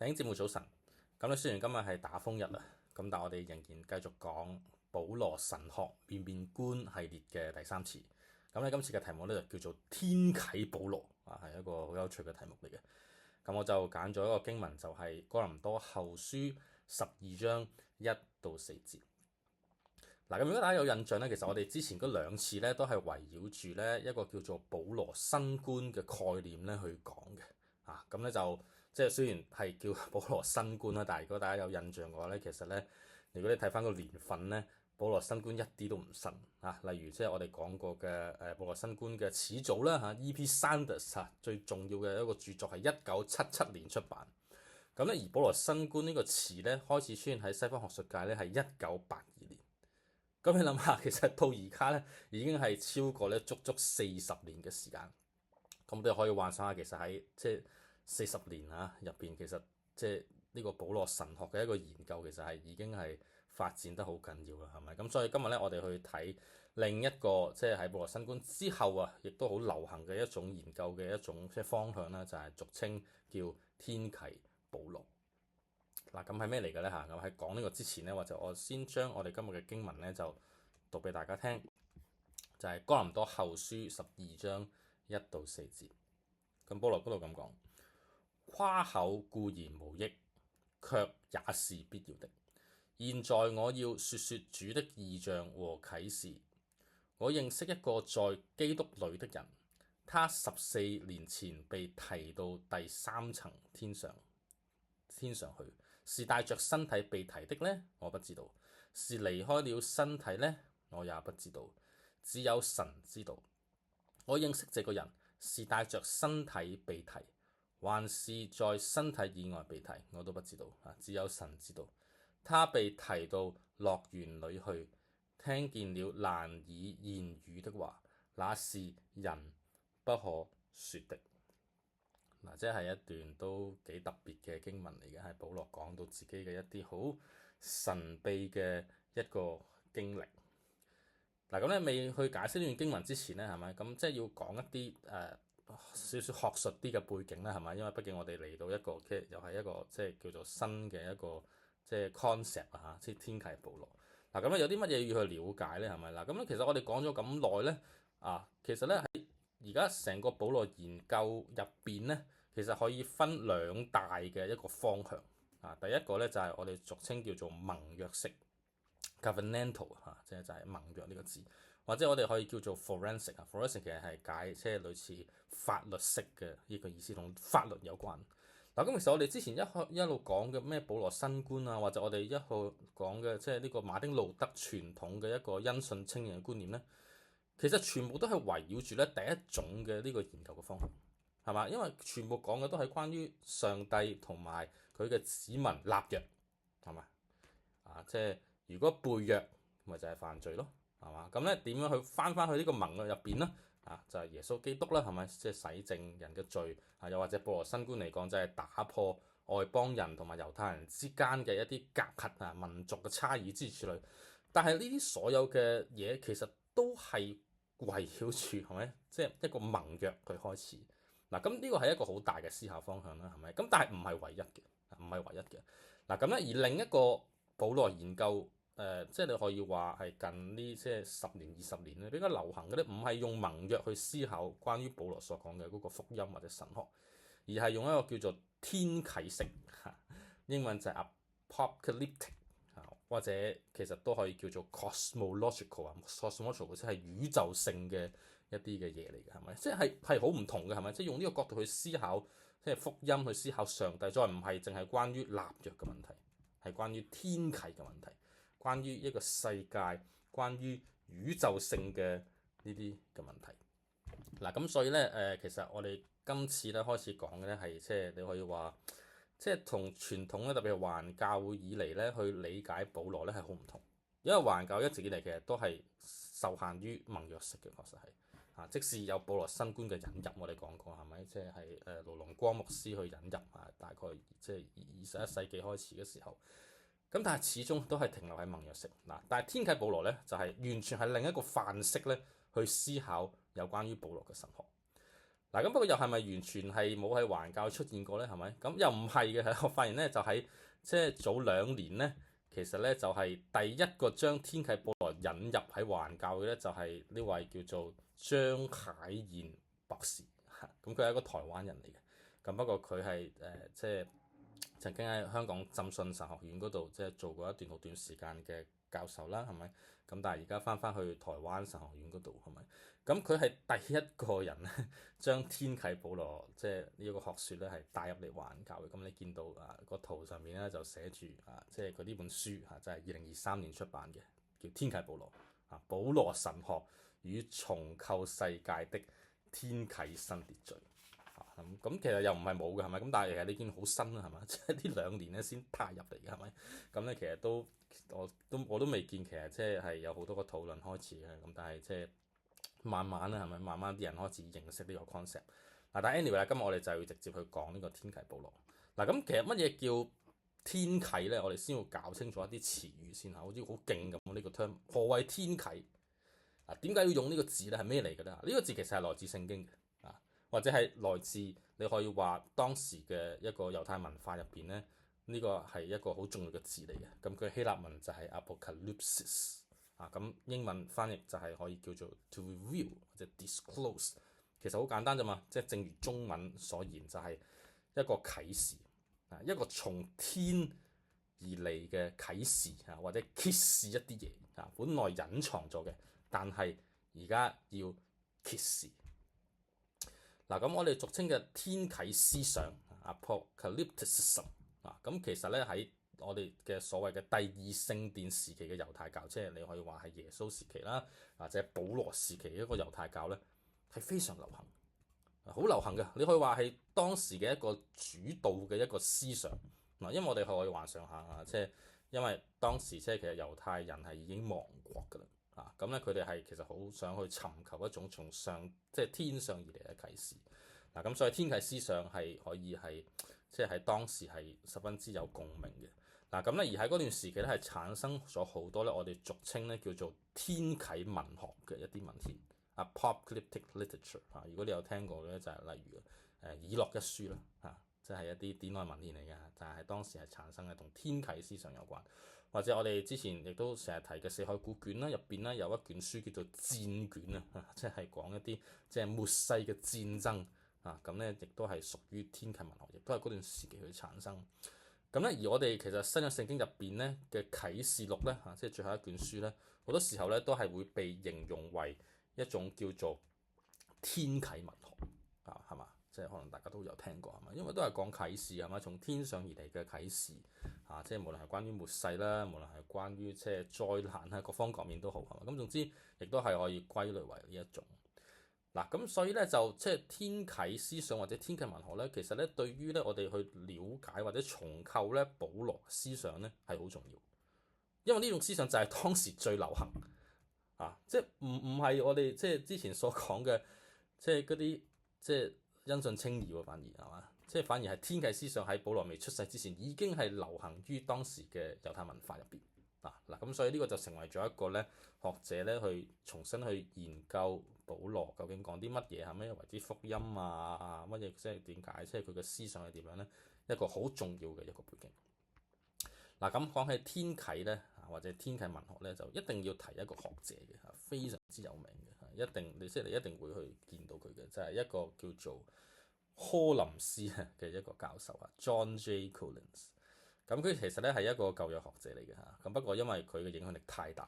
弟兄姊妹早晨，咁咧雖然今日係打風日啦，咁但我哋仍然繼續講保羅神學面面觀系列嘅第三次。咁咧今次嘅題目咧就叫做天啟保羅啊，係一個好有趣嘅題目嚟嘅。咁我就揀咗一個經文，就係哥林多後書12章1到4節。嗱，咁如果大家有印象咧，其實我哋之前嗰兩次咧都係圍繞住咧一個叫做保羅新觀嘅概念咧去講嘅。咁咧就即係雖然係叫保羅新觀啦，但係如果大家有印象嘅話咧，其實咧如果你睇翻個年份咧，保羅新觀一啲都唔新啊。例如即係我哋講過嘅保羅新觀嘅始祖啦嚇，E.P. Sanders 最重要嘅一個著作係1977年出版。咁咧而保羅新觀呢個詞咧開始出現喺西方學術界咧係1982年。咁你諗下，其實到而家咧已經係超過咧足足40年嘅時間。咁你可以幻想下，其實喺即係40年入邊，其實即係呢個保羅神學嘅一個研究，其實係已經係發展得好緊要啦，係咪？咁所以今日咧，我哋去睇另一個即係喺保羅新觀之後啊，亦都好流行嘅一種研究嘅一種即係方向啦，就係俗稱叫天啟保羅。嗱，咁係咩嚟嘅咧嚇？咁喺講呢個之前咧，或者我先將我哋今日嘅經文咧就讀俾大家聽，就係哥林多後書12章1到4節。咁保羅嗰度咁講：誇口固然無益，卻也是必要的。現在我要説説主的異象和啟示。我認識一個在基督裏的人，他14年前被提到第3層天上去，是帶着身體被提的呢？我不知道。是離開了身體呢？我也不知道。只有神知道。我認識這個人，是帶着身體被提，還是在身體以外被提，我都不知道。只有神知道。他被提到樂園裏去，聽見了難以言語的話，那是人不可說的。即係一段都幾特別嘅經文嚟嘅，係保羅講到自己嘅一啲好神秘嘅一個經歷。咁咧未去解釋呢段經文之前咧，係咪咁即係要講一啲少少學術啲嘅背景咧，係咪？因為畢竟我哋嚟到一個即係又係一個即係叫做新嘅一個即係 concept 啊，即係天啟保羅。咁咧有啲乜嘢要去了解咧？係咪嗱？咁咧其實我哋講咗咁耐咧其實咧喺而家成個保羅研究入邊咧，其實可以分兩大嘅一個方向第一個咧就係我哋俗稱叫做盟約式 （covenantal） 即係盟約呢個字，或者我哋可以叫做 forensic。forensic 其實係解即係類似法律式嘅呢個意思，同法律有關。咁其實我哋之前一路講嘅咩保羅新觀或者我哋一路講嘅即係呢個馬丁路德傳統嘅一個因信稱義嘅觀念咧，其實全部都係圍繞住咧第一種嘅呢個研究嘅方向，係嘛？因為全部講嘅都係關於上帝同埋佢嘅子民立約，係嘛？即係如果背約，咪就係犯罪咯，係嘛？咁咧點樣去翻去呢個盟約入邊咧？就係耶穌基督啦，係咪？即係洗淨人嘅罪又或者保羅新觀嚟講，就係打破外邦人同埋猶太人之間嘅一啲隔閡民族嘅差異之類。但係呢啲所有嘅嘢其實都係圍繞住係咪？即係一個盟約去開始咁呢個係一個好大嘅思考方向啦，係咪？咁但係唔係唯一嘅，唔係唯一嘅咁咧。而另一個保羅研究即係你可以話係近呢即係10年20年咧比較流行嘅咧，唔係用盟約去思考關於保羅所講嘅嗰個福音或者神學，而係用一個叫做天啟式英文就係 apocalyptic 或者其實都可以叫做 cosmological 即係宇宙性嘅一啲嘅嘢嚟嘅，係咪？即係好唔同嘅，係咪？即係用呢個角度去思考，即係福音去思考上帝，再唔係淨係關於立約嘅問題，係關於天啟嘅問題，關於一個世界，關於宇宙性嘅呢啲嘅問題。咁所以咧其實我哋今次咧開始講嘅咧係即係你可以話，即係同傳統咧特別係華人教會以嚟咧去理解保羅咧係好唔同，因為華人教會一直以嚟其實都係受限於盟約式嘅，確實係即使有保羅新觀嘅引入，我哋講過係咪？即係盧龍光牧師去引入大概即係21世紀開始嘅時候。咁但係始終都係停留喺盟約式但係天啟保羅咧就係完全係另一個範式咧去思考有關於保羅嘅神學嗱，咁不過又係咪完全係冇喺環教出現過咧？係咪？咁又唔係嘅，我發現咧就喺即係早2年咧，其實咧就係第一個將天啟保羅引入喺環教嘅咧，就係呢位叫做張凱燕博士。咁佢係一個台灣人嚟嘅。咁不過佢係即係曾經喺香港浸信神學院嗰度即係做過一段好短時間嘅教授啦，係咪？咁但係而家翻去台灣神學院嗰度，係咪？咁佢係第一個人咧，將天啟保羅即係呢一個學説咧係帶入嚟環教嘅。咁你見到個圖上面咧就寫住即係佢呢本書就係2023年出版嘅，叫《天啟保羅》保羅神學與重構世界的天啟新秩序。咁其實又唔係冇嘅，係咪？咁但係其實你見好新啦，係嘛？即係呢2年咧先踏入嚟嘅，係咪？咁咧其實我都未見，其實即係有好多個討論開始嘅。咁但係即係慢慢啦，係咪？慢慢啲人開始認識呢個 concept。但係 anyway 今日我哋就要直接去講呢個天啟保羅。咁其實乜嘢叫天啟咧？我哋先要搞清楚一啲詞語先嚇，好似好勁咁呢個 term。何謂天啟？點解要用呢個字咧？係咩嚟嘅咧？呢個字其實係來自聖經嘅。或者係來自你可以話當時嘅一個猶太文化入邊咧，呢個係一個好重要嘅字嚟嘅。咁佢希臘文就係 apocalypsis 咁英文翻譯就係可以叫做 to reveal 或者 disclose。其實好簡單啫嘛，即係正如中文所言，就係一個啟示一個從天而嚟嘅啟示或者揭示一啲嘢本來隱藏咗嘅，但係而家要揭示。咁我哋俗稱嘅天啟思想 Apocalypticism 咁其實咧喺我哋嘅所謂嘅第二聖殿時期嘅猶太教，即係你可以話係耶穌時期啦，或者保羅時期嘅一個猶太教咧，係非常流行，好流行嘅。你可以話係當時嘅一個主導嘅一個思想因為我哋可以幻想下即係因為當時即係其實猶太人係已經亡國㗎啦。咁咧，佢哋係其實好想去尋求一種從上即係天上而嚟嘅啟示。咁所以天啟思想係可以係即係喺當時係十分之有共鳴嘅。咁咧，而喺嗰段時期咧係產生咗好多咧，我哋俗稱咧叫做天啟文學嘅一啲文獻Apocalyptic literature 如果你有聽過咧，就係例如以諾一書啦即係一啲典外文獻嚟嘅，就係當時係產生嘅同天啟思想有關。或者我哋之前亦都成日提嘅死海古卷啦，入邊咧有一卷書叫做戰卷即係講一啲即係末世嘅戰爭咁咧亦都係屬於天啟文學，亦都係嗰段時期去產生。咁咧而我哋其實新約聖經入邊咧嘅啟示錄咧即係最後一卷書咧，好多時候咧都係會被形容為一種叫做天啟文學係嘛？即係可能大家都有聽過係嘛？因為都係講啟示係嘛，從天上而嚟嘅啟示即係無論係關於末世啦，無論係關於即係災難啦，各方各面都好係嘛。咁總之亦都係可以歸類為呢一種咁所以咧就即係天啟思想或者天啟文學咧，其實咧對於咧我哋去了解或者重構咧保羅思想咧係好重要，因為呢種思想就係當時最流行即係唔係我哋即係之前所講嘅即係嗰啲即係因信稱義喎，反而係嘛？即係反而係天啟思想喺保羅未出世之前已經係流行於當時嘅猶太文化入邊咁所以呢個就成為咗一個咧學者咧去重新去研究保羅究竟講啲乜嘢，係咩為之福音乜嘢即係點解，即係佢嘅思想係點樣咧？一個好重要嘅一個背景。咁講起天啟咧或者天啟文學咧，就一定要提一個學者嘅非常之有名嘅你一定會去見到佢嘅，就係一個叫做柯林斯嘅一個教授John J. Collins。咁佢其實咧係一個舊約學者嚟嘅咁不過因為佢嘅影響力太大，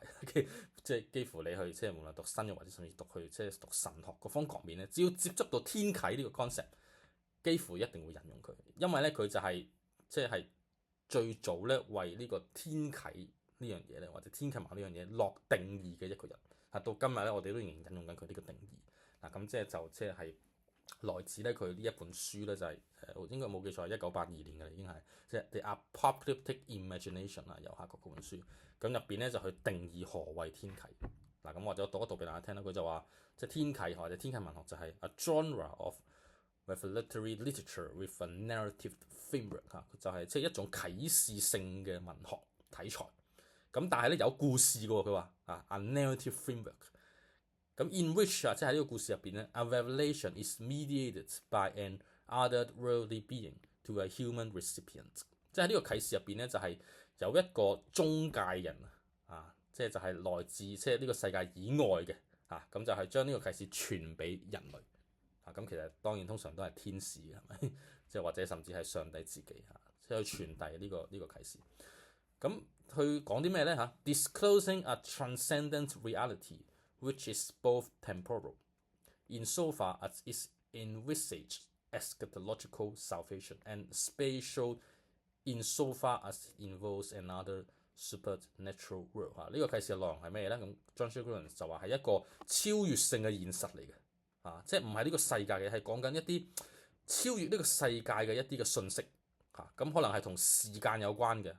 即係幾乎你去即係無論讀新約或者甚至讀讀神學各方各面咧，只要接觸到天啟呢個 concept，幾乎一定會引用佢，因為咧佢就係即係最早咧為呢個天啟呢樣嘢咧或者天啟文呢樣嘢落定義嘅一個人到今日咧我哋都仍然引用緊佢呢個定義咁即係來自咧佢呢一本書咧就係應該冇記錯係1982年嘅，已經係即係 The Apocalyptic Imagination 右下角嗰本書。咁入邊咧就去定義何謂天啟咁或者我讀一讀俾大家聽啦。佢就話即係天啟或者天啟文學就係 a genre of revelatory literature with a narrative framework 就係即係一種啟示性嘅文學題材。咁但係咧有故事嘅喎，佢話a narrative framework。咁 in which 即係喺呢個故事入邊咧 ，a revelation is mediated by an otherworldly being to a human recipient。即係呢個啟示入邊咧，就係有一個中介人啊，即係來自即係呢個世界以外嘅啊，咁就係將呢個啟示傳俾人類啊。咁其實當然通常都係天使係咪？即係或者甚至係上帝自己啊，即係去傳遞呢個啟示。咁去講啲咩咧嚇？Disclosing a transcendent reality which is both temporal, insofar as it envisages eschatological salvation, and spatial, insofar as it involves another supernatural world。呢個啟示嘅內容係咩咧？咁 John Shugrun 就話係一個超越性嘅現實嚟嘅，即係唔係呢個世界嘅，係講緊一啲超越呢個世界嘅一啲嘅信息嚇，咁可能係同時間有關嘅。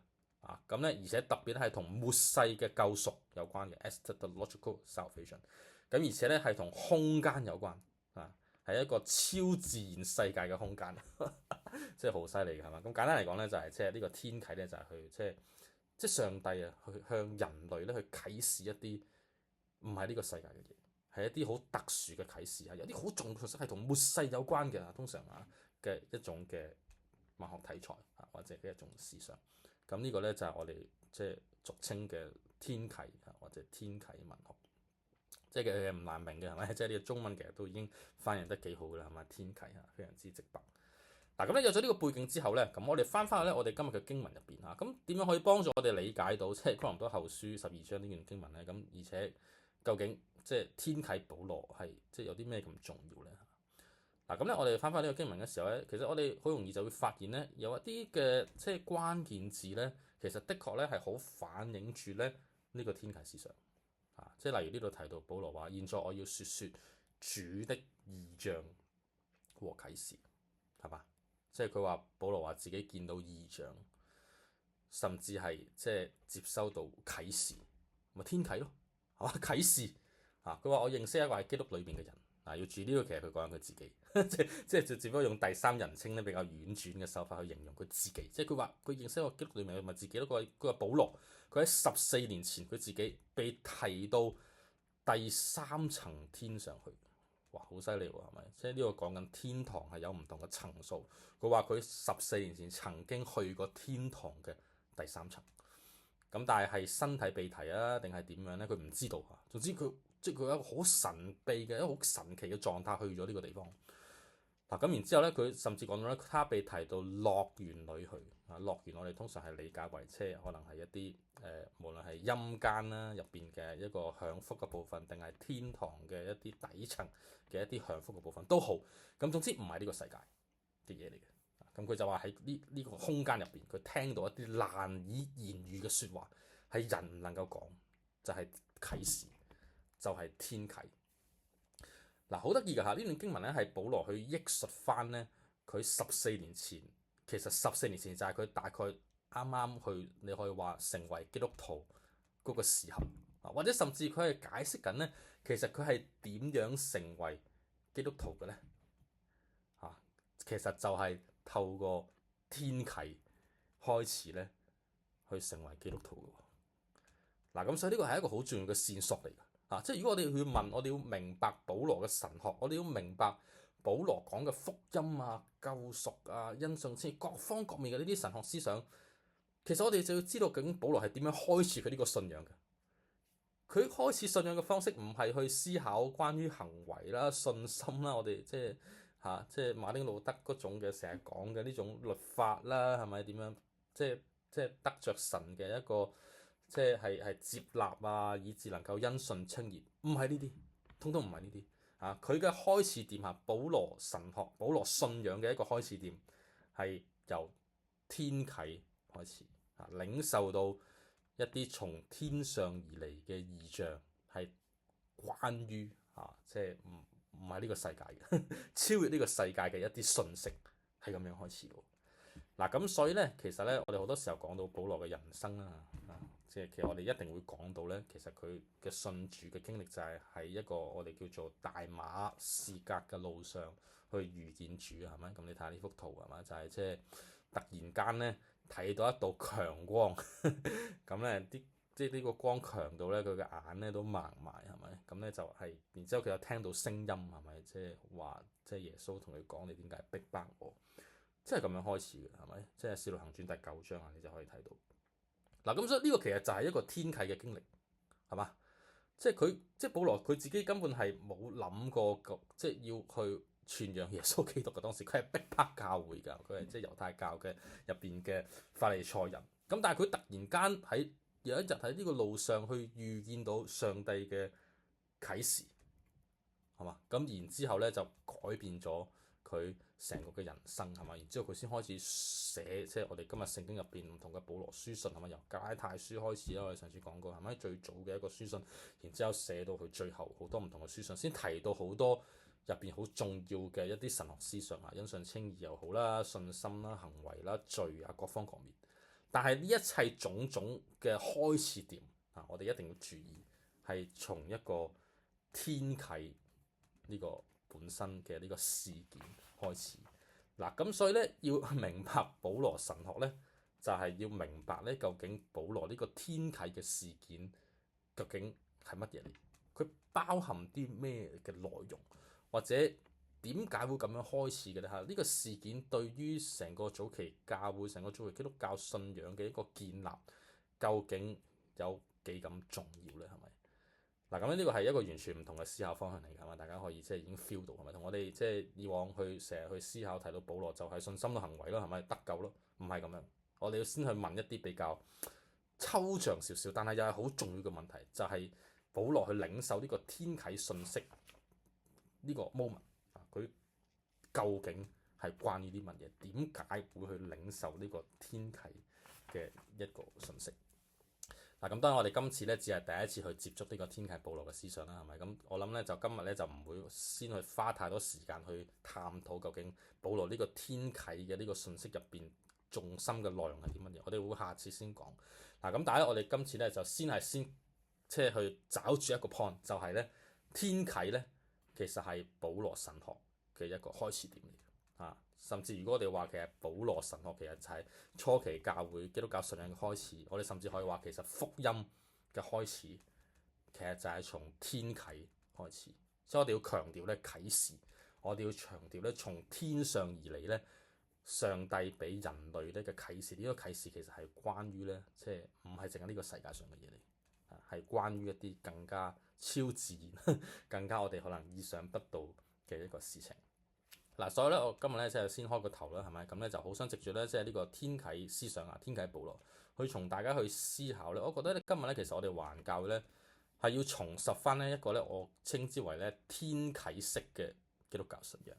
咁咧，而且特別咧係同末世嘅救贖有關嘅 eschatological salvation， 咁而且咧係同空間有關係一個超自然世界嘅空間，即係好犀利嘅係嘛？咁簡單嚟講咧，就係即係呢個天啟咧，就係去即係上帝啊，去向人類咧去啟示一啲唔係呢個世界嘅嘢，係一啲好特殊嘅啟示，係有啲好重要嘅信息係同末世有關嘅，通常嘅一種嘅文學題材或者嘅一種思想。咁呢個咧就係我哋即係俗稱嘅天啟或者天啟文學，即係佢唔難明嘅係咪？即係呢個中文其實都已經翻譯得幾好㗎啦，係咪？天啟非常之直白。咁咧有咗呢個背景之後咧，咁我哋翻返去咧我哋今日嘅經文入邊咁點樣可以幫助我哋理解到即係哥林多後書12章呢段經文咧？咁而且究竟即係天啟保羅係即係有啲咩咁重要咧？咁咧，我哋翻返呢個經文嘅時候咧，其實我哋好容易就會發現咧，有一啲嘅即係關鍵字咧，其實的確咧係好反映住咧呢個天啟思想即係例如呢度提到保羅話：現在我要説主的異象和啟示，係嘛？即係佢話保羅話自己見到異象，甚至係即係接收到啟示，咪天啟咯，係嘛？啟示佢話我認識一個係基督裏邊嘅人。要注意呢個其實佢講緊佢自己，即係只不過用第三人稱咧比較婉轉嘅手法去形容佢自己。即係佢話佢認識一個基督裏面嘅咪自己咯。佢話保羅佢喺14年前佢自己被提到第3層天上去，哇好犀利喎，係咪？即係呢個講緊天堂係有唔同嘅層數。佢話佢14年前曾經去過天堂嘅第3層，咁但係身體被提定係點樣咧？佢唔知道啊。總之佢。即係佢有一個好神秘嘅一個好神奇嘅狀態去咗呢個地方咁然之後咧，佢甚至講到咧，他被提到樂園裏去樂園我哋通常係理解為即係可能係一啲無論係陰間啦入邊嘅一個享福嘅部分，定係天堂嘅一啲底層嘅一啲享福嘅部分都好。咁總之唔係呢個世界嘅嘢嚟嘅。咁佢就話喺呢個空間入邊，佢聽到一啲難以言喻嘅説話，係人唔能夠講，就係啟示。就係天啟好得意㗎呢段經文咧，係保羅去憶述翻咧佢14年前，其實14年前就係佢大概啱啱去，你可以話成為基督徒嗰個時候或者甚至佢係解釋緊咧，其實佢係點樣成為基督徒嘅咧其實就係透過天啟開始咧去成為基督徒嘅咁所以呢個係一個好重要嘅線索嚟㗎。即係如果我哋去問，我哋要明白保羅嘅神學，我哋要明白保羅講嘅福音救贖因信稱義各方各面嘅呢啲神學思想，其實我哋就要知道究竟保羅係點樣開始佢呢個信仰嘅。佢開始信仰嘅方式唔係去思考關於行為啦、信心啦，我哋即係馬丁路德嗰種嘅成日講嘅呢種律法啦，係咪點樣即係得着神嘅一個。即係接納以致能夠因信稱義，唔係呢啲，通通唔係呢啲佢嘅開始點保羅神學、保羅信仰嘅一個開始點係由天啟開始領受到一啲從天上而嚟嘅異象，係關於即係唔係呢個世界嘅超越呢個世界嘅一啲信息，係咁樣開始喎。咁所以咧，其實咧，我哋好多時候講到保羅嘅人生即係其實我哋一定會講到咧，其實佢嘅信主嘅經歷就係喺一個我哋叫做大馬士革嘅路上去遇見主係咪？咁你睇下呢幅圖係咪？就係即係突然間咧睇到一道強光，咁咧啲即係呢個光強到咧，佢嘅眼咧都盲埋，係咪？咁咧就係，然之後佢又聽到聲音，係咪？即係話，即係耶穌同佢講：你點解逼迫我？即係咁樣開始嘅，係咪？即係《使徒行傳》第9章啊，你就可以睇到。嗱，咁所以呢個其實就係一個天啟嘅經歷，係嘛？即係佢，即係保羅佢自己根本係冇諗過即係要去傳揚耶穌基督嘅。當時佢係逼迫教會㗎，佢係即係猶太教嘅入邊嘅法利賽人。咁但係佢突然間喺有一日喺呢個路上去預見到上帝嘅啟示，係嘛？咁然之後咧就改變咗佢成個嘅人生，係嘛？然之後佢先開始寫，即係我哋今日聖經入邊唔同嘅保羅書信，係咪由加拉太書開始啦？我哋上次講過，係咪最早嘅一個書信？然之後寫到佢最後好多唔同嘅書信，先提到好多入邊好重要嘅一啲神學思想啊，因信稱義又好啦，信心啦、行為啦、罪啊各方各面。但係呢一切種種嘅開始點啊，我哋一定要注意係從一個天啟呢個本身嘅呢個事件開始。嗱，咁所以咧要明白保羅神學咧，就係要明白咧究竟保羅呢個天啟嘅事件究竟係乜嘢嚟？佢包含啲咩嘅內容，或者點解會咁樣開始嘅咧？嚇，呢個事件對於成個早期教會、成個早期基督教信仰嘅一個建立，究竟有幾咁重要咧？係咪？嗱，咁呢個係一個完全唔同嘅思考方向嚟㗎嘛，大家可以即係已經 feel 到係咪？同我哋即係以往去成日去思考提到保羅就係信心嘅行為咯，係咪得救咯？唔係咁樣，我哋要先去問一啲比較抽象少少，但係又係好重要嘅問題，就係保羅去領受呢個天啟信息呢個 moment 啊，佢究竟係關於啲乜嘢？點解會去領受呢個天啟嘅一個信息？嗱，咁當然我哋今次咧只係第一次去接觸呢個天啟保羅嘅思想啦，係咪？咁我諗咧就今日咧就唔會先去花太多時間去探討究竟保羅呢個天啟嘅呢個信息入邊重心嘅內容係點乜嘢，我哋會下次先講。嗱，咁但係咧我哋今次咧就先即係去找住一個 point，就係咧天啟咧其實係保羅神學嘅一個開始點嚟啊。甚至如果我哋話其實保羅神學其實就係初期教會基督教信仰嘅開始，我哋甚至可以話其實福音嘅開始其實就係從天啟開始。所以我哋要強調咧啟示，我哋要強調咧從天上而嚟咧上帝俾人類咧嘅啟示。呢個啟示其實係關於咧即係唔係淨係呢個世界上嘅嘢嚟，係關於一啲更加超自然、更加我哋可能意想不到嘅一個事情。嗱，所以咧，我今日咧即係先開個頭啦，係咪？咁咧就好想藉住咧，即係呢個天啟思想啊，天啟保羅，去從大家去思考咧。我覺得咧，今日咧其實我哋環教咧係要重拾翻呢一個咧，我稱之為咧天啟式嘅基督教信仰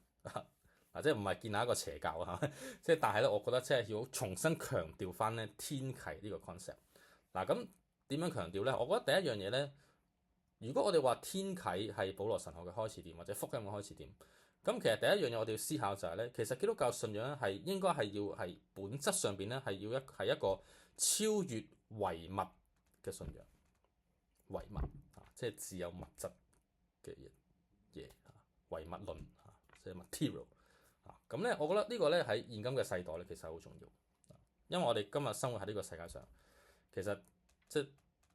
嗱，即係唔係建立一個邪教啊？即係但係咧，我覺得即係要重新強調翻咧天啟呢個 concept。嗱，咁點樣強調咧？我覺得第一樣嘢咧，如果我哋話天啟係保羅神學嘅開始點，或者福音嘅開始點。咁其實第一樣嘢我哋要思考就係咧，其實基督教信仰咧係應該係要係本質上邊咧係一個超越唯物嘅信仰，唯物啊，即係只有物質嘅嘢啊，唯物論啊，即係 material 啊。咁咧，我覺得呢個咧喺現今嘅世代咧其實好重要，因為我哋今日生活喺呢個世界上，其實即係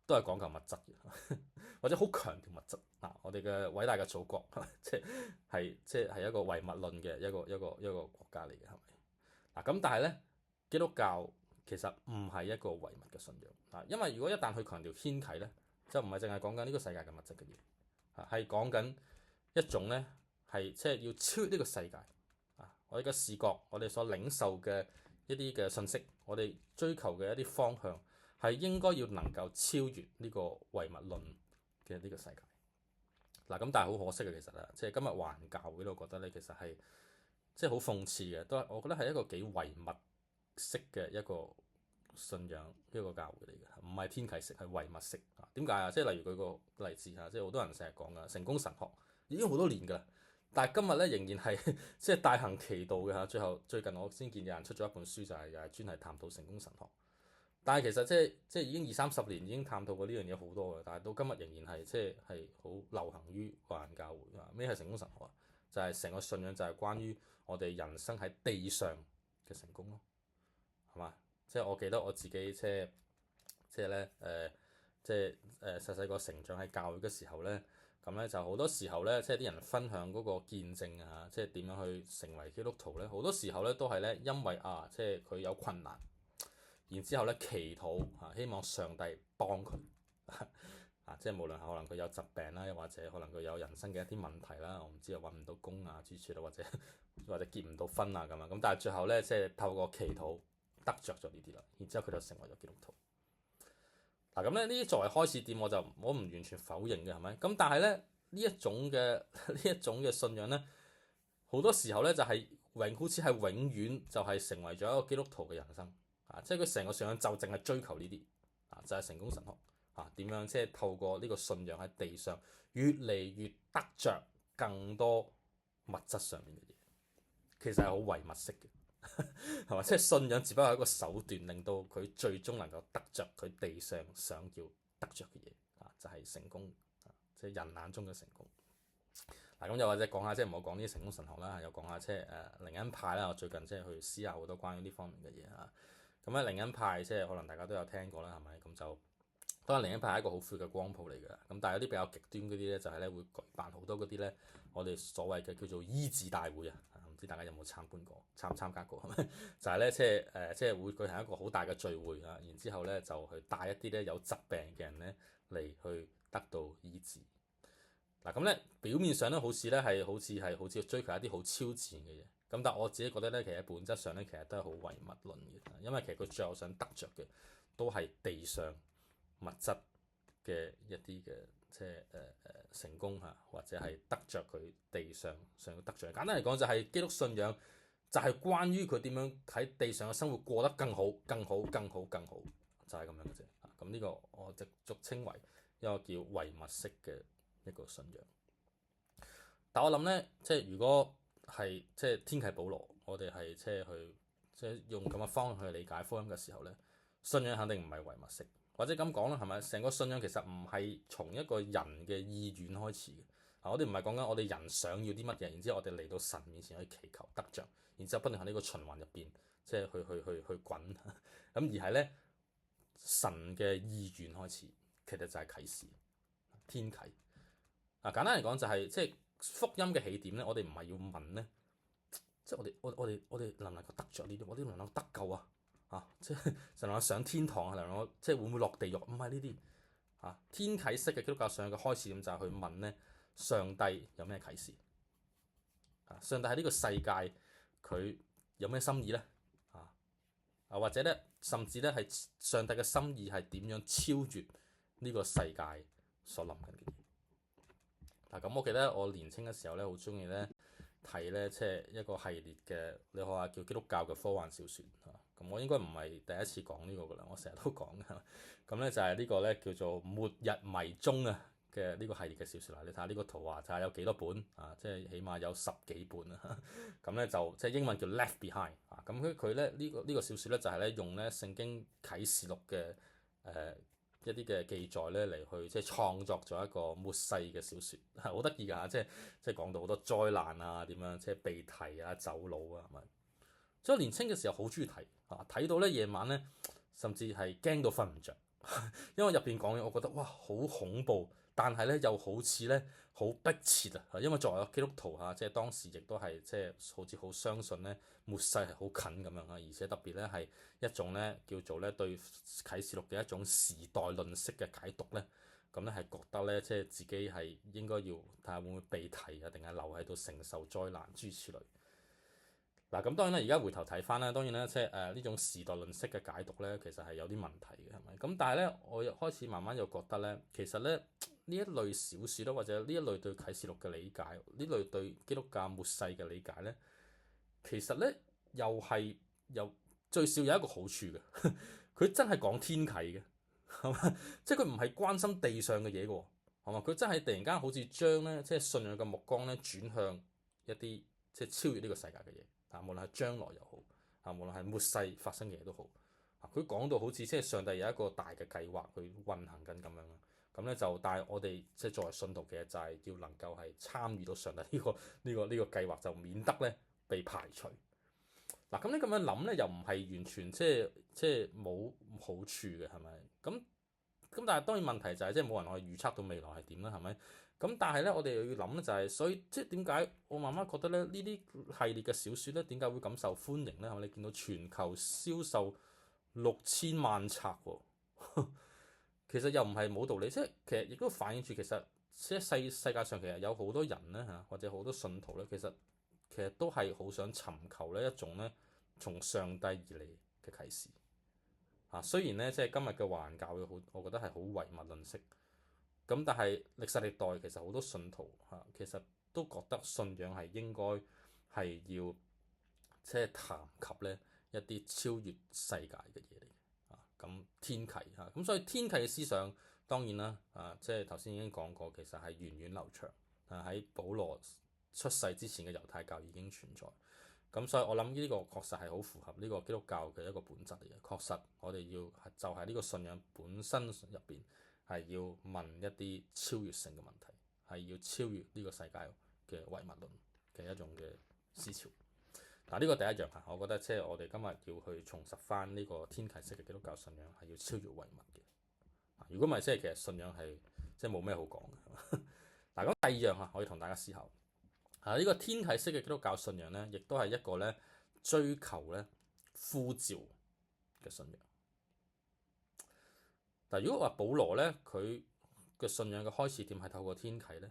都係講求物質嘅，或者好強調物質啊！我哋嘅偉大嘅祖國，即係一個唯物論嘅一個國家嚟嘅，係咪？嗱咁，但係咧，基督教其實唔係一個唯物嘅信仰啊，因為如果一旦去強調天啟咧，就唔係淨係講緊呢個世界嘅物質嘅嘢啊，係講緊一種咧係即係要超越呢個世界啊！我哋嘅視覺，我哋所領受嘅一啲嘅信息，我哋追求嘅一啲方向。係應該要能夠超越呢個唯物論嘅呢個世界。嗱咁，但係好可惜嘅，其實啊，即係今日環教會，我覺得咧，其實係即係好諷刺嘅，都係我覺得係一個幾唯物式嘅一個信仰一個教會嚟嘅，唔係天啟式，係唯物式啊。點解啊？即係例如舉個例子嚇，即係好多人成日講噶成功神學已經好多年㗎啦，但係今日咧仍然係即係大行其道嘅嚇。最近我先見有人出咗一本書，就係又係專係探討成功神學。但係其實即係已經20-30年已經探討過呢樣嘢好多嘅，但係到今日仍然係即係好流行於環教會啊！咩係成功神學啊？就係成個信仰就係關於我哋人生喺地上嘅成功咯，係嘛？即係我記得我自己即係咧即係細細個成長喺教會嘅時候咧，咁咧就好多時候咧，即係啲人分享嗰個見證啊，即係點樣去成為基督徒咧，好多時候咧都係咧因為即係佢有困難，然之後咧祈禱希望上帝幫佢即係無論可能佢有疾病啦，又或者可能佢有人生嘅一啲問題啦，我唔知啊，揾唔到工啊諸處啦，或者結唔到婚啊咁樣，咁但係最後咧即係透過祈禱得着咗呢啲啦，然之後佢就成為咗基督徒。嗱咁咧呢啲作為開始點，我唔完全否認嘅係咪？咁但係咧呢一種嘅信仰咧，好多時候咧就係好似係永遠就係成為咗一個基督徒嘅人生即係佢成個信仰就淨係追求呢啲就係成功神學點樣即係透過呢個信仰喺地上越嚟越得着更多物質上面嘅嘢，其實係好唯物式嘅。係嘛？即係信仰只不過係一個手段，令到佢最終能夠得着佢地上想要得着嘅嘢就係成功即係人眼中嘅成功。咁又或者講下即係唔好講呢啲成功神學啦，又講下即係靈恩派啦。我最近即係去思考好多關於呢方面嘅嘢咁咧靈恩派即係可能大家都有聽過啦，係咪？咁就當然靈恩派係一個好闊嘅光譜嚟㗎。咁但係有啲比較極端嗰啲咧，就係咧會舉辦好多嗰啲咧，我哋所謂嘅叫做醫治大會唔知大家有冇參加過係咪？就係咧即係會舉行一個好大嘅聚會然之後咧就去帶一啲咧有疾病嘅人咧嚟去得到醫治。咁咧表面上咧好似追求一啲好超自然嘅嘢，咁但係我自己覺得咧，其實本質上咧其實都係好唯物論嘅，因為其實佢最後想得着嘅都係地上物質嘅一啲嘅即係成功或者係得着佢地上想要得着。簡單嚟講就係基督信仰就係關於佢點樣喺地上嘅生活過得更好、更好、更好、更好，就係咁樣嘅啫。咁呢個我就俗稱為一個叫唯物式嘅一個信仰。但我諗咧，即係如果係即係天啟保羅，我哋係即係用咁嘅方向去理解福音嘅時候咧，信仰肯定唔係唯物式，或者咁講啦，係咪？成個信仰其實唔係從一個人嘅意願開始嘅。我哋唔係講緊我哋人想要啲乜嘢，然之後我哋嚟到神面前去祈求得着，然之後不斷喺呢個循環入邊即係去滾咁，而係咧神嘅意願開始，其實就係啟示天啟簡單嚟講就係即係福音嘅起點咧。我哋唔係要問咧，即係我哋能唔能夠得着呢啲？我哋能唔能夠得救即係能唔能夠上天堂能唔能夠即係會唔會落地獄？唔係呢啲天啟式嘅基督教信仰嘅開始點就係去問咧，上帝有咩啟示上帝喺呢個世界佢有咩心意咧或者咧甚至咧係上帝嘅心意係點樣超越呢個世界所諗緊嘅嘢咁。我記得我年青嘅時候咧，好中意咧睇咧即係一個系列嘅，你可話叫基督教嘅科幻小説咁。我應該唔係第一次講呢個噶啦，我成日都講嘅。咁咧就係呢個咧叫做《末日迷蹤》嘅呢個系列嘅小説啦。你睇下呢個圖畫就係有幾多本即係起碼有10幾本咁咧就即係英文叫 Left Behind 咁佢咧呢個小説咧就係咧用咧聖經啟示錄嘅一啲嘅記載咧嚟去即係創作咗一個末世嘅小説，好得意㗎即係講到好多災難點樣即係被提走佬係咪？所以年青嘅時候好中意睇睇到咧夜晚咧甚至係驚到瞓唔着，因為入邊講嘢我覺得哇好恐怖，但係咧又好似咧好迫切因為作為基督徒即係當時亦都係即係好似好相信咧末世係好近咁樣而且特別咧係一種咧叫做咧對啟示錄嘅一種時代論式嘅解讀咧，咁咧係覺得咧即係自己係應該要睇下會唔會被提定係留喺度承受災難諸如此類。咁當然啦，而家回頭睇翻啦，當然啦，即係呢種時代論式嘅解讀咧，其實係有啲問題嘅，係咪？咁但係咧，我又開始慢慢又覺得咧，其實咧呢一類小説啦，或者呢一類對啟示錄嘅理解，呢類對基督教末世嘅理解咧，其實咧又最少有一個好處嘅，佢真係講天啟嘅，係嘛？即係佢唔係關心地上嘅嘢嘅喎，係嘛？佢真係突然間好似將咧即係信仰嘅目光咧轉向一啲即係超越呢個世界嘅嘢。無論係將來又好無論係末世發生嘅嘢都好佢講到好似即係上帝有一個大嘅計劃去運行緊咁樣咁咧就，但係我哋即係作為信徒嘅就係要能夠係參與到上帝呢個計劃，就免得咧被排除。咁你咁樣諗咧，又唔係完全即係冇好處嘅，係咪？咁咁但係當然問題就係即係冇人可以預測到未來係點啦，係咪？咁但係咧，我哋又要諗咧就係，所以即係點解我慢慢覺得咧呢啲系列嘅小説咧點解會咁受歡迎咧？係咪你見到全球銷售6000萬冊喎？其實又唔係冇道理，即係其實亦都反映住其實即係世界上其實有好多人咧嚇，或者好多信徒咧，其實都係好想尋求呢一種咧從上帝而嚟嘅啟示嚇。雖然咧即係今日嘅華人教會好，我覺得係好唯物論式咁，但係歷世歷代其實好多信徒嚇，其實都覺得信仰係應該係要即係談及咧一啲超越世界嘅嘢嚟。咁天啟嚇，咁所以天啟嘅思想當然啦，即係頭先已經講過，其實係源遠流長，喺保羅出世之前嘅猶太教已經存在。咁所以我諗呢個確實係好符合呢個基督教嘅一個本質嚟嘅。確實我哋要就係呢個信仰本身入邊係要問一啲超越性嘅問題，係要超越呢個世界嘅唯物論嘅一種嘅思潮。嗱，呢個第一樣嚇，我覺得即係我哋今日要去重拾翻呢個天啟式嘅基督教信仰係要超越唯物嘅。如果唔係，即係其實信仰係即係冇咩好講嘅。嗱，咁第二樣嚇，我要同大家思考呢個天啟式嘅基督教信仰咧，亦都係一個咧追求咧呼召嘅信仰。但如果話保羅咧，佢嘅信仰嘅開始點係透過天啟咧，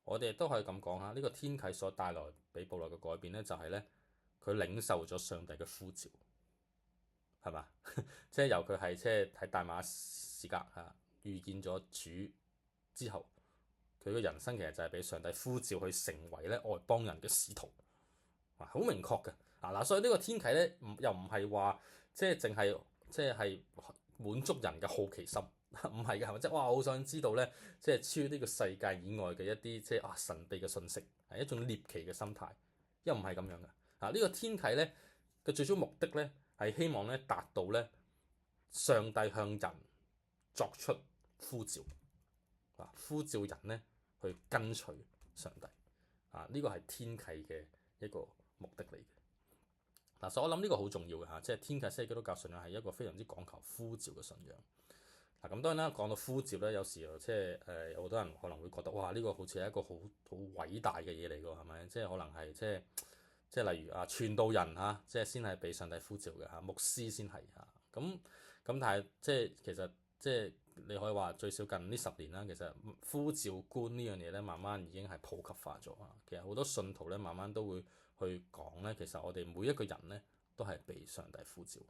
我哋都可以咁講嚇。呢個天啟所帶來俾保羅嘅改變咧，就係咧。佢領受咗上帝嘅呼召，係嘛？即係由佢係即係喺大馬士革遇見咗主之後，佢嘅人生其實就係俾上帝呼召去成為咧外邦人嘅使徒，好明確嘅嗱。所以呢個天啟咧，又唔係話即係淨係即係滿足人嘅好奇心，唔係嘅，係咪？即係哇，好想知道咧，即係超越呢個世界以外嘅一啲即係神秘嘅信息，係一種獵奇嘅心態，又唔係咁樣嘅。呢個天啟咧嘅最終目的咧係希望咧達到咧上帝向人作出呼召，呼召人咧去跟隨上帝呢個係天啟嘅一個目的嚟嘅。所以我諗呢個好重要嘅嚇，即係天啟式基督教信仰係一個非常之講求呼召嘅信仰。咁當然啦，講到呼召咧，有時即係有好多人可能會覺得哇，呢個好似係一個好偉大嘅嘢嚟㗎，係咪？即係可能係即係例如傳道人即係先係被上帝呼召嘅牧師先係咁，但係即係其實即係你可以話最少近呢10年啦，其實呼召觀呢樣嘢咧，慢慢已經係普及化咗。其實好多信徒咧，慢慢都會去講咧，其實我哋每一個人咧都係被上帝呼召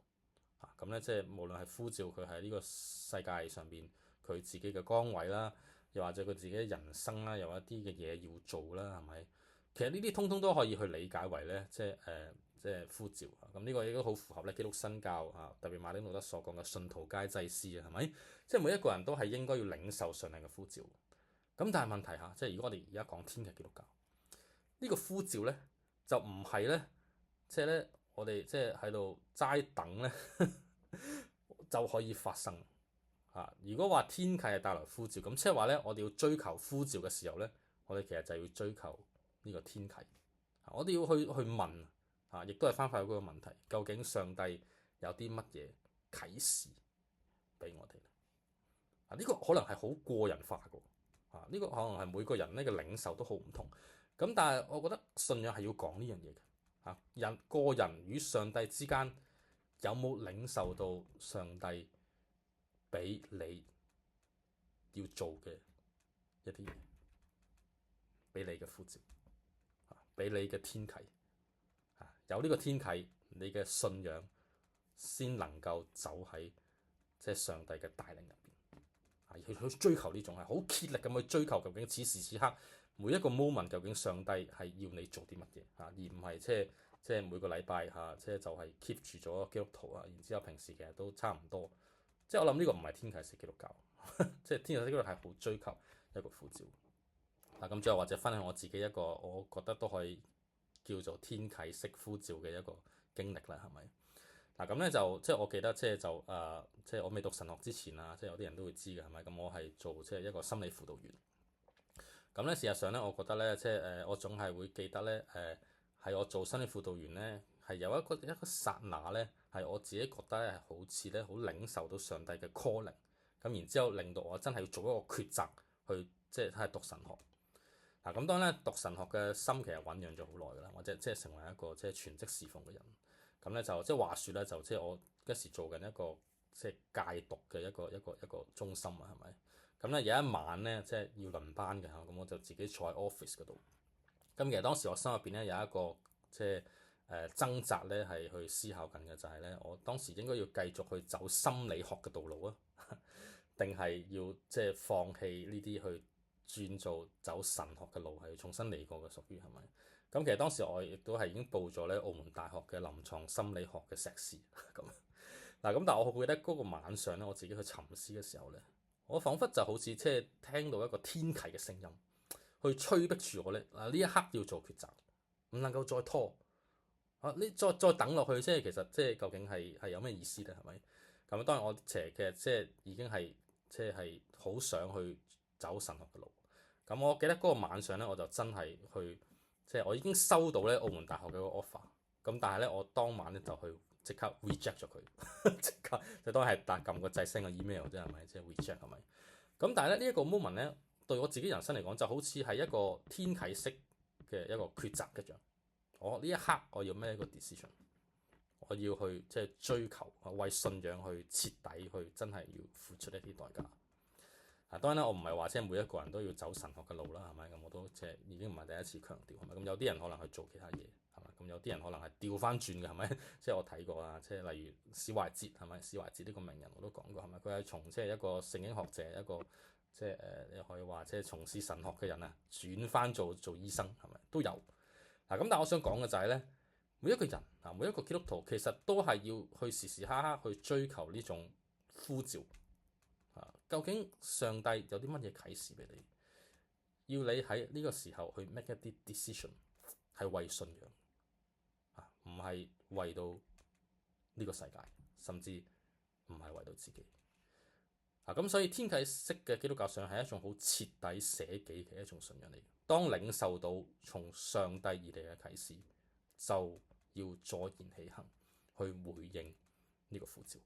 咁咧，即係無論係呼召佢喺呢個世界上邊佢自己嘅崗位啦，又或者佢自己嘅人生啦，有一啲嘅嘢要做啦，係咪？其實呢啲通通都可以去理解為咧，即係呼召咁，呢個亦都好符合咧基督新教特別馬丁路德所講嘅信徒皆祭司係咪？即係每一個人都係應該要領受上帝嘅呼召。咁但係問題即係如果我哋而家講天啟基督教呢個呼召咧，就唔係咧，即係咧我哋即係喺度齋等咧就可以發生如果話天啟係帶來呼召，咁即係話咧，我哋要追求呼召嘅時候咧，我哋其實就要追求呢個天啟，我哋要去問亦都係翻返去嗰個問題，究竟上帝有啲乜嘢啟示俾我哋咧？呢個可能係好個人化嘅，呢個可能係每個人呢嘅領受都好唔同。咁但係我覺得信仰係要講呢樣嘢嘅，個人與上帝之間有冇領受到上帝俾你要做嘅一啲嘢，俾你嘅呼召。俾你嘅天啟有呢個天啟，你嘅信仰先能夠走喺即係上帝嘅帶領入邊去追求呢種係好竭力咁去追求，究竟此時此刻每一個 moment 究竟上帝係要你做啲乜嘢而唔係即係每個禮拜即係就係 keep 住咗基督徒然之後平時其實都差唔多。即係我諗呢個唔係天啟式基督教，即係天啟式基督教係好追求一個呼召。咁最後或者分享我自己一個我覺得都可以叫做天啟式呼召嘅一個經歷啦，係咪？咁咧就即係我記得即係我未讀神學之前即係有啲人都會知嘅，係咪？咁我係做即係一個心理輔導員。咁咧事實上咧，我覺得咧即係我總係會記得咧係我做心理輔導員咧係有一個剎那咧係我自己覺得係好似咧好領受到上帝嘅 calling 咁然之後令到我真係要做一個抉擇去即係讀神學。嗱，咁當然咧讀神學嘅心其實醖釀咗好耐㗎啦，或者即係成為一個即係全職侍奉嘅人。咁咧就即係話説咧，就即係我嗰時做緊一個即係戒毒嘅一個中心啊，係咪？咁咧有一晚咧，即係要輪班嘅嚇，咁我就自己坐喺 office 嗰度。咁其實當時我心入邊咧有一個即係掙扎咧，係去思考緊嘅就係咧，我當時應該要繼續去走心理學嘅道路啊，定係要即係放棄呢啲去轉做走神學嘅路，係重新嚟過嘅，屬於係咪？咁其實當時我亦都係已經報咗咧澳門大學嘅臨床心理學嘅碩士咁。嗱咁，但係我好記得嗰個晚上咧，我自己去沉思嘅時候咧，我彷彿就好似即係聽到一個天啟嘅聲音，去催逼住我咧，呢一刻要做抉擇，唔能夠再拖啊！你再等落去，即係其實即係究竟係有咩意思咧？係咪？咁當然我其實即係已經係即係好想去走神學嘅路。咁我記得嗰個晚上咧，我就真係去即係我已經收到咧澳門大學嘅一個 offer。咁但係咧，我當晚咧就去即刻 reject 咗佢，即刻就當係撳個掣 send 個 email 啫，係咪？即係 reject 係咪？咁但係咧呢一個 moment 咧，對我自己人生嚟講就好似係一個天啟式嘅一個抉擇一樣。我呢一刻我要咩一個 decision？我要去即係追求，為信仰去徹底去真係要付出一啲代價。當然啦，我唔係話即係每一個人都要走神學嘅路啦，係咪？咁我都即係已經唔係第一次強調，係咪？咁有啲人可能去做其他嘢，係咪？咁有啲人可能係調翻轉嘅，係咪？即係我睇過啦，即係例如史懷哲，係咪？史懷哲呢個名人我都講過，係咪？佢係從即係一個聖經學者，一個即係你可以話即係從事神學嘅人啊，轉翻做醫生，係咪？都有嗱。咁但係我想講嘅就係咧，每一個人啊，每一個基督徒其實都係要去時時刻刻去追求呢種呼召。究竟上帝有啲乜嘢啟示俾你？要你喺呢個時候去 make 一啲 decision，係為信仰唔係為到呢個世界，甚至唔係為到自己咁。所以天啟式嘅基督教信仰係一種好徹底捨己嘅一種信仰嚟。當領受到從上帝而嚟嘅啟示，就要坐言起行，去回應呢個呼召。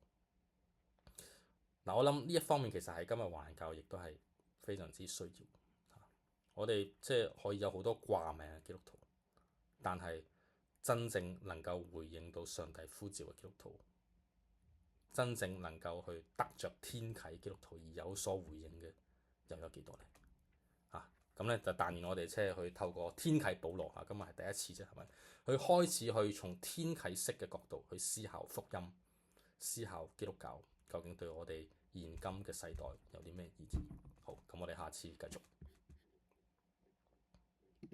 我諗呢一方面其實喺今日華人教育亦都係非常之需要。我哋即係可以有好多掛名嘅基督徒，但係真正能夠回應到上帝呼召嘅基督徒，真正能夠去得着天啟基督徒而有所回應嘅，又有幾多呢？咁咧就但願我哋即係去透過天啟保羅今日係第一次啫，係咪？去開始去從天啟式嘅角度去思考福音，思考基督教究竟對我哋現今嘅世代有啲咩意義？好，咁我哋下次繼續。